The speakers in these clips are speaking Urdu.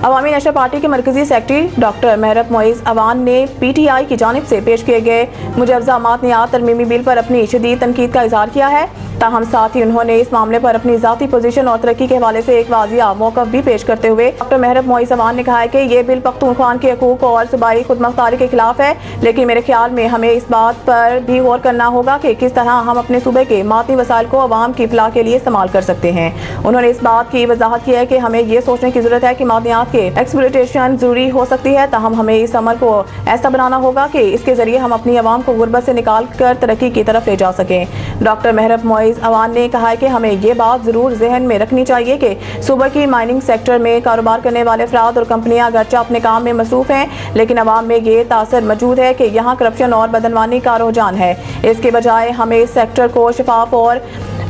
عوامی نیشنل پارٹی کے مرکزی سیکرٹری ڈاکٹر محرب معیز عوان نے پی ٹی آئی کی جانب سے پیش کیے گئے مجوزہ مادنیات ترمیمی بل پر اپنی شدید تنقید کا اظہار کیا ہے، تاہم ساتھ ہی انہوں نے اس معاملے پر اپنی ذاتی پوزیشن اور ترقی کے حوالے سے ایک واضح موقف بھی پیش کرتے ہوئے ڈاکٹر محرب معیز عوان نے کہا ہے کہ یہ بل پختونخواؤں کے حقوق اور صوبائی خود مختاری کے خلاف ہے، لیکن میرے خیال میں ہمیں اس بات پر بھی غور کرنا ہوگا کہ کس طرح ہم اپنے صوبے کے معدنی وسائل کو عوام کی فلاح کے لیے استعمال کر سکتے ہیں۔ انہوں نے اس بات کی وضاحت کی ہے کہ ہمیں یہ سوچنے کی ضرورت ہے کہ معدنیات کے ایکسپلوٹیشن ضروری ہو سکتی ہے، تاہم ہمیں اس عمل کو ایسا بنانا ہوگا کہ اس کے ذریعے ہم اپنی عوام کو غربت سے نکال کر ترقی کی طرف لے جا سکیں۔ ڈاکٹر محرب معیز عوان نے کہا کہ ہمیں یہ بات ضرور ذہن میں رکھنی چاہیے کہ صوبہ کی مائننگ سیکٹر میں کاروبار کرنے والے افراد اور کمپنیاں اگرچہ اپنے کام میں مصروف ہیں، لیکن عوام میں یہ تاثر موجود ہے کہ یہاں کرپشن اور بدعنوانی کا رجحان ہے۔ اس کے بجائے ہمیں اس سیکٹر کو شفاف اور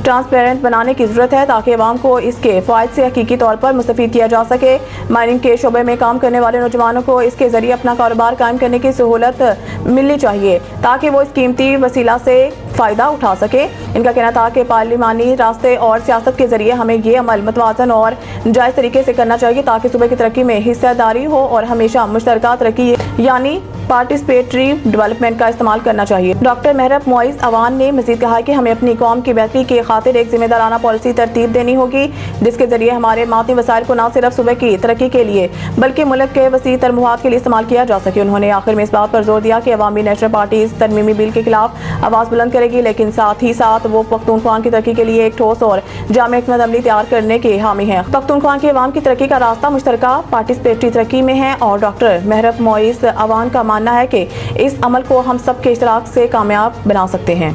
ٹرانسپیرنٹ بنانے کی ضرورت ہے تاکہ عوام کو اس کے فوائد سے حقیقی طور پر مستفید کیا جا سکے۔ مائننگ کے شعبے میں کام کرنے والے نوجوانوں کو اس کے ذریعے اپنا کاروبار قائم کرنے کی سہولت ملنی چاہیے تاکہ وہ اس قیمتی وسیلہ سے فائدہ اٹھا سکے۔ ان کا کہنا تھا کہ پارلیمانی راستے اور سیاست کے ذریعے ہمیں یہ عمل متوازن اور جائز طریقے سے کرنا چاہیے تاکہ صوبے کی ترقی میں حصہ داری ہو اور ہمیشہ مشترکہ ترقی یعنی پارٹیسپیٹری ڈیولپمنٹ کا استعمال کرنا چاہیے۔ ڈاکٹر محرب معیز عوان نے مزید کہا کہ ہمیں اپنی قوم کی بہتری کی خاطر ایک ذمہ دارانہ پالیسی ترتیب دینی ہوگی جس کے ذریعے ہمارے معدنی وسائل کو نہ صرف صوبے کی ترقی کے لیے بلکہ ملک کے وسیع تر مفاد کے لیے استعمال کیا جا سکے۔ انہوں نے آخر میں اس بات پر زور دیا کہ عوامی نیشنل پارٹی اس ترمیمی بل کے خلاف آواز بلند کرے گی، لیکن ساتھ ہی ساتھ وہ پختونخوا کی ترقی کے لیے ایک ٹھوس اور جامع حکمت عملی تیار کرنے کے حامی ہیں۔ پختونخوا کے عوام کی ترقی کا راستہ مشترکہ پارٹیسپیٹری ترقی میں ہے اور ڈاکٹر محرب معیز عوان کا ماننا ہے کہ اس عمل کو ہم سب کے اشتراک سے کامیاب بنا سکتے ہیں۔